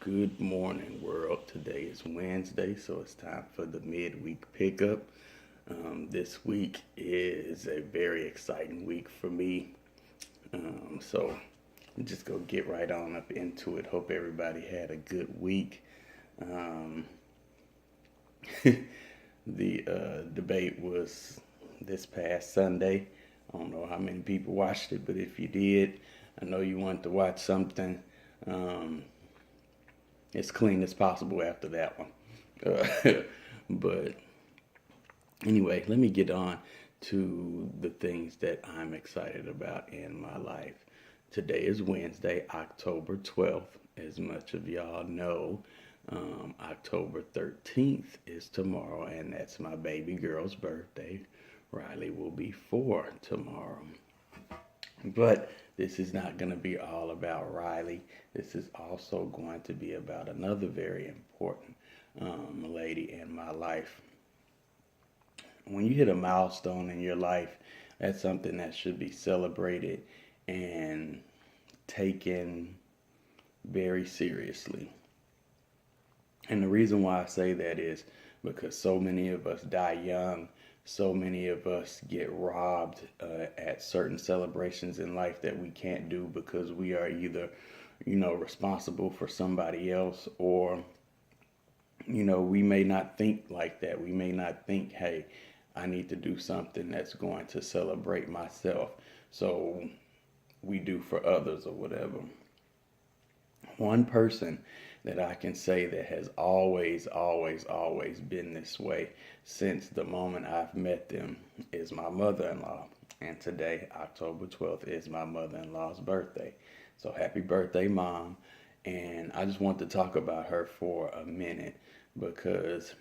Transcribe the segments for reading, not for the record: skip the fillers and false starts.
Good morning, world. Today is Wednesday, so it's time for the midweek pickup. This week is a very exciting week for me. So I'm just gonna get right on up into it. Hope everybody had a good week. Um, the debate was this past Sunday. I don't know how many people watched it, but if you did, I know you wanted to watch something um, as clean as possible after that one. But anyway, let me get on to the things that I'm excited about in my life. Today is Wednesday, October 12th. As much of y'all know, October 13th is tomorrow, and that's my baby girl's birthday. Riley will be 4 tomorrow. But this is not going to be all about Riley. This is also going to be about another very important lady in my life. When you hit a milestone in your life, that's something that should be celebrated and taken very seriously. And the reason why I say that is because so many of us die young. So many of us get robbed at certain celebrations in life that we can't do because we are either, responsible for somebody else, or, we may not think like that. We may not think, hey, I need to do something that's going to celebrate myself. So we do for others or whatever. One person that I can say that has always, always, always been this way since the moment I've met them is my mother-in-law. And today, October 12th, is my mother-in-law's birthday. So happy birthday, Mom. And I just want to talk about her for a minute because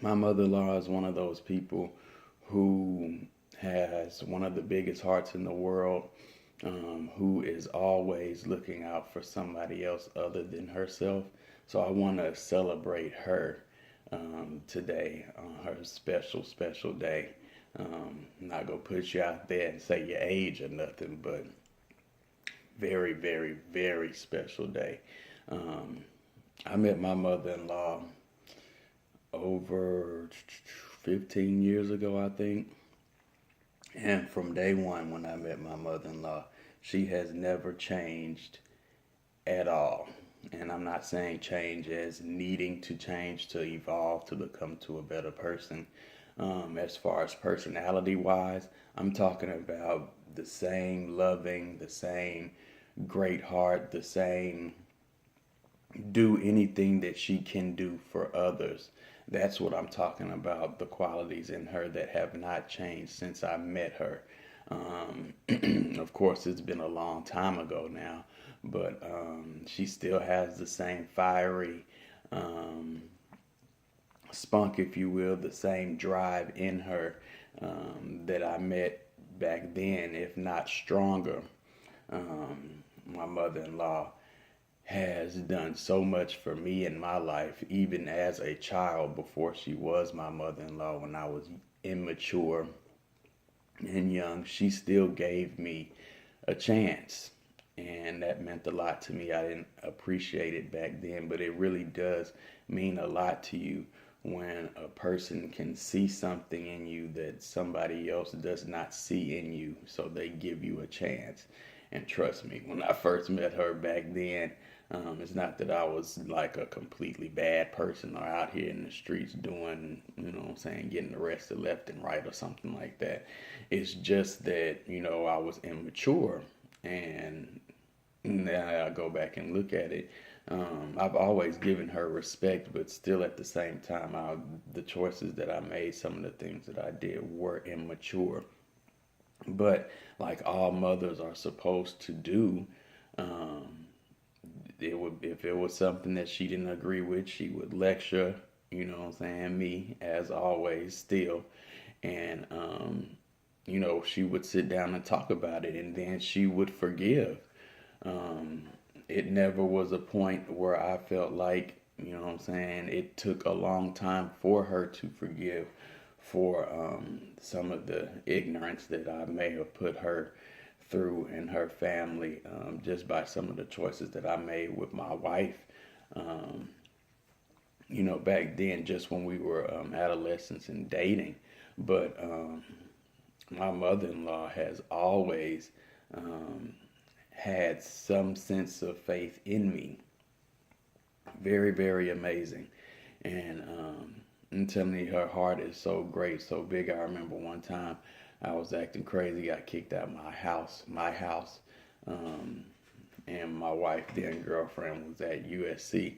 my mother-in-law is one of those people who has one of the biggest hearts in the world. Who is always looking out for somebody else other than herself. So I want to celebrate her today on her special, special day. I'm not going to put you out there and say your age or nothing, but very, very, very special day. I met my mother-in-law over 15 years ago, I think. And from day one, when I met my mother-in-law, she has never changed at all. And I'm not saying change as needing to change, to evolve, to become to a better person. As far as personality-wise, I'm talking about the same loving, the same great heart, the same do anything that she can do for others. That's what I'm talking about, the qualities in her that have not changed since I met her. Of course, it's been a long time ago now, but she still has the same fiery spunk, if you will, the same drive in her that I met back then, if not stronger. My mother-in-law has done so much for me in my life, even as a child before she was my mother-in-law. When I was immature and young, she still gave me a chance. And that meant a lot to me. I didn't appreciate it back then, but it really does mean a lot to you when a person can see something in you that somebody else does not see in you. So they give you a chance. And trust me, when I first met her back then, it's not that I was like a completely bad person or out here in the streets doing, getting arrested left and right or something like that. It's just that, I was immature. And now I go back and look at it. I've always given her respect, but still at the same time, the choices that I made, some of the things that I did were immature. But like all mothers are supposed to do, if it was something that she didn't agree with, she would lecture, me as always still. And, she would sit down and talk about it, and then she would forgive. It never was a point where I felt like, it took a long time for her to forgive for some of the ignorance that I may have put her through in her family, just by some of the choices that I made with my wife. Um, Back then, just when we were adolescents and dating. But my mother-in-law has always um, had some sense of faith in me. Very, very amazing. And I'm telling you, her heart is so great, so big. I remember one time I was acting crazy, got kicked out of my house. Um, and my wife, then girlfriend, was at USC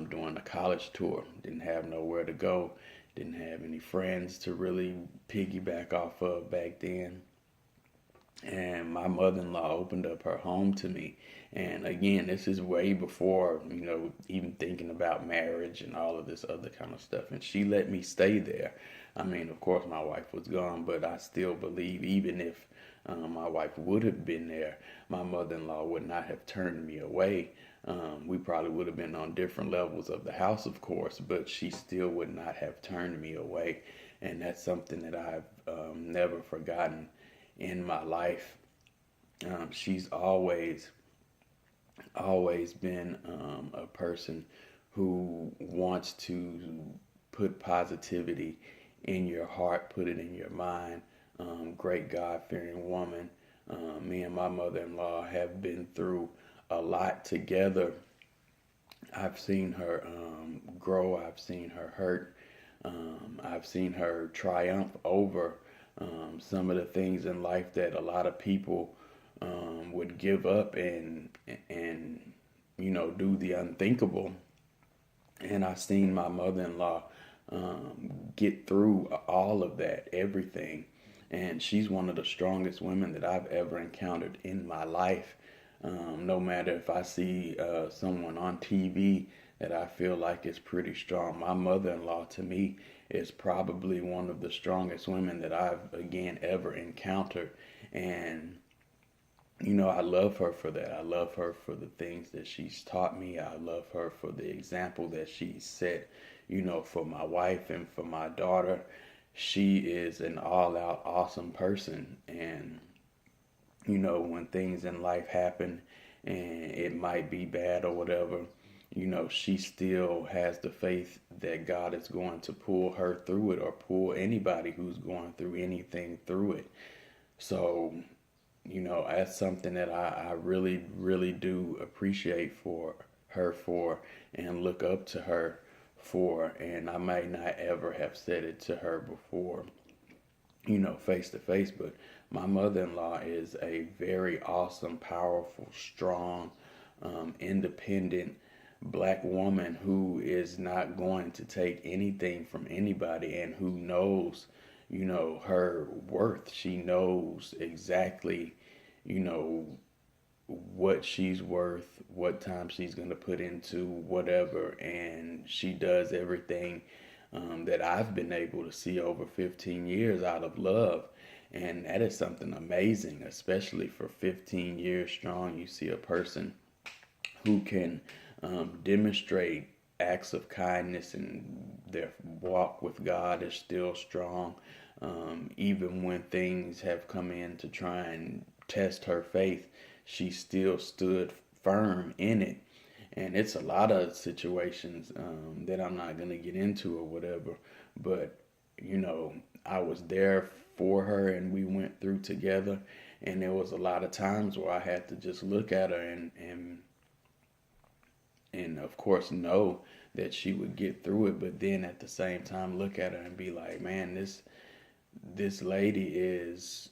doing a college tour. Didn't have nowhere to go, didn't have any friends to really piggyback off of back then. And my mother-in-law opened up her home to me. And again, this is way before, even thinking about marriage and all of this other kind of stuff. And she let me stay there. I mean, of course, my wife was gone, but I still believe even if my wife would have been there, my mother-in-law would not have turned me away. We probably would have been on different levels of the house, of course, but she still would not have turned me away. And that's something that I've never forgotten in my life. She's always been a person who wants to put positivity in your heart, put it in your mind. Great God-fearing woman. Me and my mother-in-law have been through a lot together. I've seen her grow. I've seen her hurt. I've seen her triumph over some of the things in life that a lot of people would give up and do the unthinkable. And I've seen my mother-in-law get through all of that, everything. And she's one of the strongest women that I've ever encountered in my life. No matter if I see someone on TV that I feel like is pretty strong, my mother-in-law to me is probably one of the strongest women that I've, again, ever encountered. And I love her for that. I love her for the things that she's taught me. I love her for the example that she set, for my wife and for my daughter. She is an all-out awesome person. And, when things in life happen and it might be bad or whatever, she still has the faith that God is going to pull her through it, or pull anybody who's going through anything through it. So, that's something that I really, really do appreciate for her for, and look up to her for. And I might not ever have said it to her before, face to face, but my mother-in-law is a very awesome, powerful, strong, independent black woman who is not going to take anything from anybody, and who knows, her worth. She knows exactly, what she's worth, what time she's going to put into whatever, and she does everything that I've been able to see over 15 years out of love. And that is something amazing, especially for 15 years strong. You see a person who can demonstrate acts of kindness, and their walk with God is still strong. Even when things have come in to try and test her faith, she still stood firm in it. And it's a lot of situations that I'm not going to get into or whatever, but I was there for her and we went through together. And there was a lot of times where I had to just look at her and of course know that she would get through it, but then at the same time look at her and be like, man, this lady is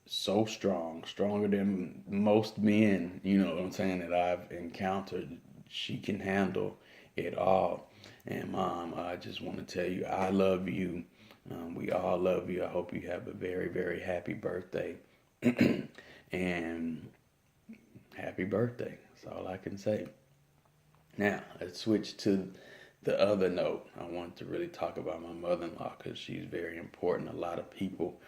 so strong, stronger than most men, what I'm saying, that I've encountered. She can handle it all. And Mom, I just want to tell you, I love you. We all love you. I hope you have a very, very happy birthday. And happy birthday. That's all I can say. Now, let's switch to the other note. I want to really talk about my mother-in-law because she's very important. A lot of people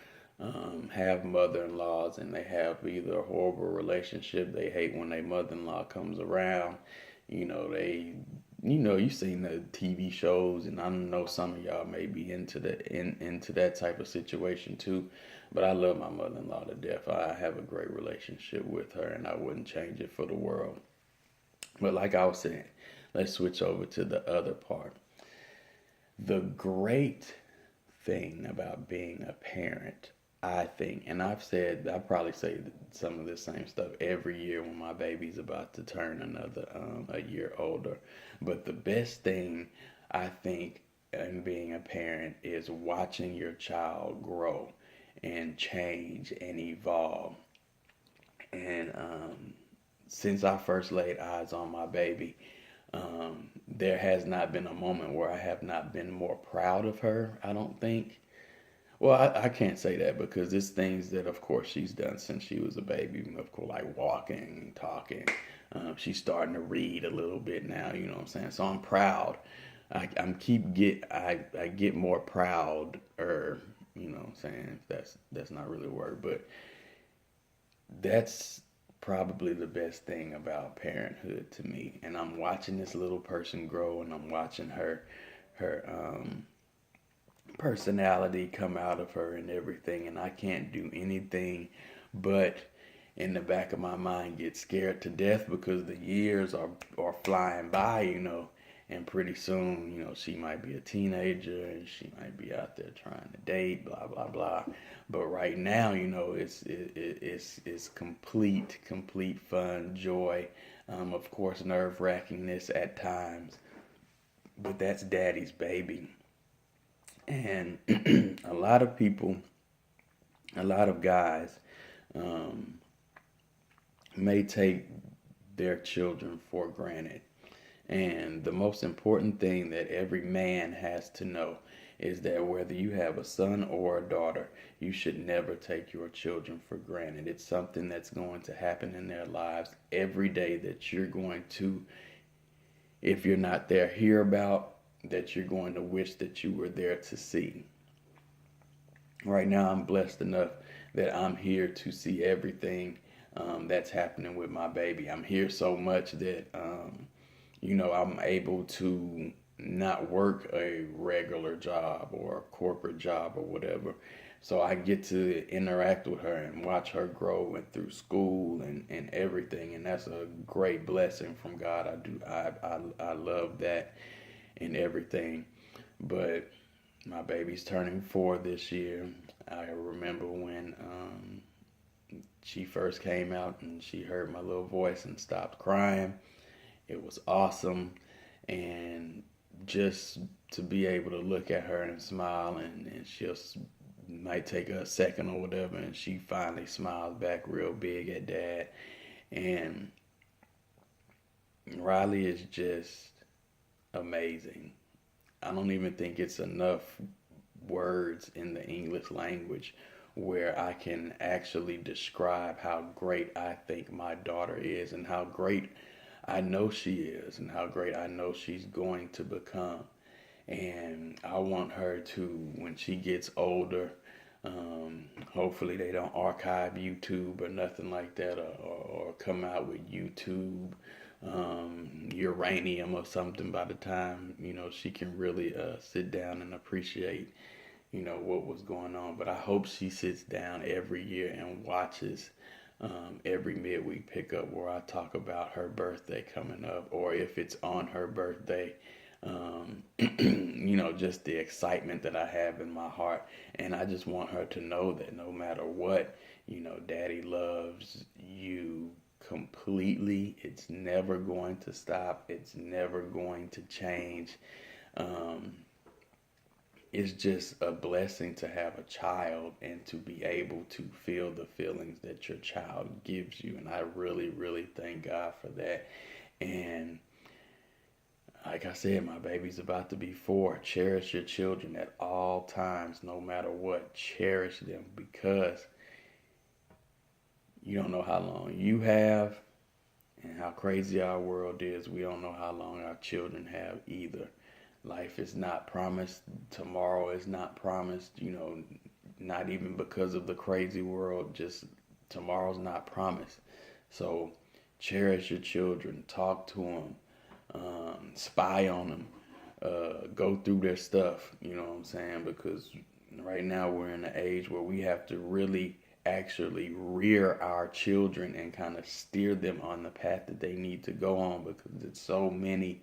have mother-in-laws and they have either a horrible relationship. They hate when their mother-in-law comes around. You've seen the TV shows, and I know some of y'all may be into that type of situation too. But I love my mother-in-law to death. I have a great relationship with her, and I wouldn't change it for the world. But like I was saying, let's switch over to the other part. The great thing about being a parent, I think, and I probably say some of the same stuff every year when my baby's about to turn another a year older. But the best thing I think in being a parent is watching your child grow and change and evolve. And since I first laid eyes on my baby, there has not been a moment where I have not been more proud of her, I don't think. Well, I can't say that because it's things that, of course, she's done since she was a baby. Of course, like walking, talking. She's starting to read a little bit now. You know what I'm saying? So I'm proud. I get more proud, or you know what I'm saying? That's not really a word, but that's probably the best thing about parenthood to me. And I'm watching this little person grow, and I'm watching her personality come out of her and everything, and I can't do anything but in the back of my mind get scared to death because the years are flying by, and pretty soon, she might be a teenager and she might be out there trying to date, blah blah blah. But right now, it's complete fun, joy, of course nerve-wrackingness at times, but that's daddy's baby. And a lot of people, a lot of guys, um, may take their children for granted. And the most important thing that every man has to know is that whether you have a son or a daughter, you should never take your children for granted. It's something that's going to happen in their lives every day that you're going to, if you're not there, hear about, that you're going to wish that you were there to see. Right now, I'm blessed enough that I'm here to see everything that's happening with my baby. I'm here so much that, I'm able to not work a regular job or a corporate job or whatever. So I get to interact with her and watch her grow and through school and everything. And that's a great blessing from God. I love that and everything. But my baby's turning 4 this year. I remember when she first came out and she heard my little voice and stopped crying. It was awesome. And just to be able to look at her and smile, and she'll might take a second or whatever, and she finally smiles back real big at dad. And Riley is just amazing. I don't even think it's enough words in the English language where I can actually describe how great I think my daughter is and how great I know she is and how great I know she's going to become. And I want her to, when she gets older, hopefully they don't archive YouTube or nothing like that, or come out with YouTube uranium or something by the time she can really sit down and appreciate what was going on. But I hope she sits down every year and watches every midweek pickup where I talk about her birthday coming up, or if it's on her birthday, just the excitement that I have in my heart. And I just want her to know that no matter what, daddy loves you completely. It's never going to stop. It's never going to change. It's just a blessing to have a child and to be able to feel the feelings that your child gives you. And I really, really thank God for that. And like I said, my baby's about to be 4. Cherish your children at all times, no matter what. Cherish them, because you don't know how long you have, and how crazy our world is. We don't know how long our children have either. Life is not promised. Tomorrow is not promised, not even because of the crazy world. Just tomorrow's not promised. So cherish your children. Talk to them. Spy on them. Go through their stuff. You know what I'm saying? Because Right now we're in an age where we have to really actually rear our children and kind of steer them on the path that they need to go on, because it's so many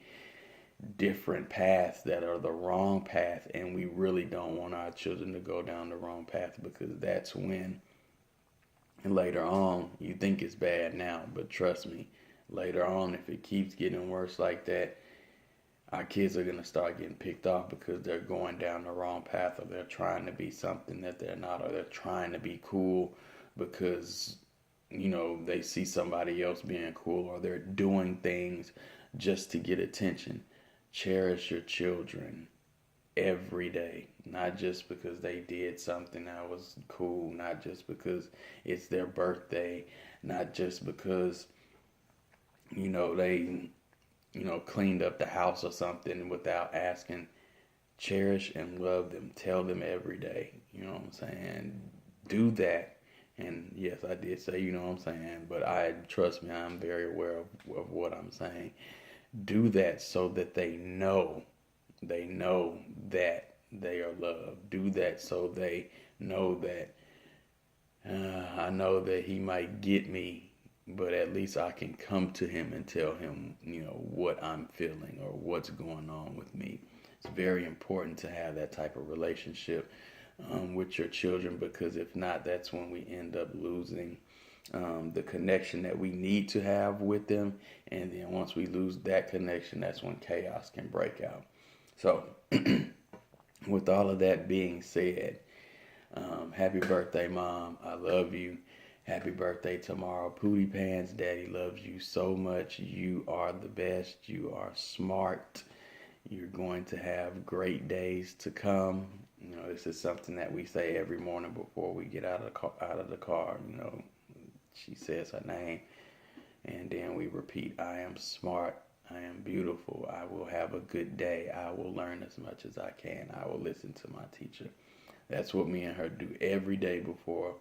different paths that are the wrong path, and we really don't want our children to go down the wrong path, because that's when later on you think it's bad now, but trust me, later on, if it keeps getting worse like that, our kids are going to start getting picked off because they're going down the wrong path, or they're trying to be something that they're not, or they're trying to be cool because, they see somebody else being cool, or they're doing things just to get attention. Cherish your children every day, not just because they did something that was cool, not just because it's their birthday, not just because, they cleaned up the house or something without asking. Cherish and love them. Tell them every day. You know what I'm saying? Do that. And yes, I did say, you know what I'm saying, but trust me, I'm very aware of what I'm saying. Do that so that they know that they are loved. Do that so they know that I know that he might get me, but at least I can come to him and tell him, what I'm feeling or what's going on with me. It's very important to have that type of relationship with your children, because if not, that's when we end up losing the connection that we need to have with them. And then once we lose that connection, that's when chaos can break out. So, with all of that being said, happy birthday, Mom. I love you. Happy birthday tomorrow. Pootie Pants, Daddy loves you so much. You are the best. You are smart. You're going to have great days to come. This is something that we say every morning before we get out of the car. She says her name, and then we repeat, I am smart. I am beautiful. I will have a good day. I will learn as much as I can. I will listen to my teacher. That's what me and her do every day before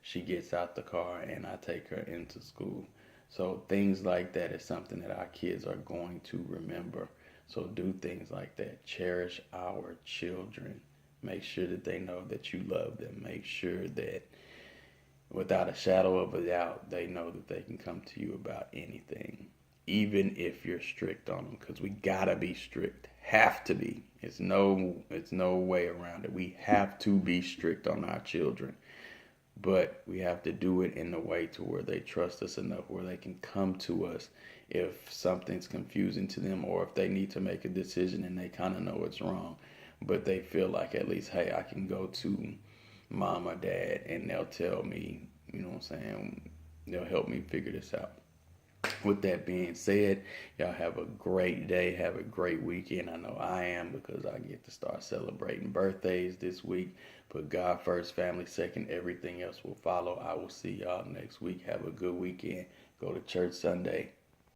she gets out the car and I take her into school. So things like that is something that our kids are going to remember. So do things like that. Cherish our children. Make sure that they know that you love them. Make sure that without a shadow of a doubt, they know that they can come to you about anything, even if you're strict on them, because we gotta be strict. Have to be. It's no way around it. We have to be strict on our children, but we have to do it in a way to where they trust us enough where they can come to us if something's confusing to them, or if they need to make a decision and they kind of know it's wrong, but they feel like at least, hey, I can go to Mom or Dad and they'll tell me, you know what I'm saying, they'll help me figure this out. With that being said, y'all have a great day. Have a great weekend. I know I am, because I get to start celebrating birthdays this week. Put God first, family second. Everything else will follow. I will see y'all next week. Have a good weekend. Go to church Sunday.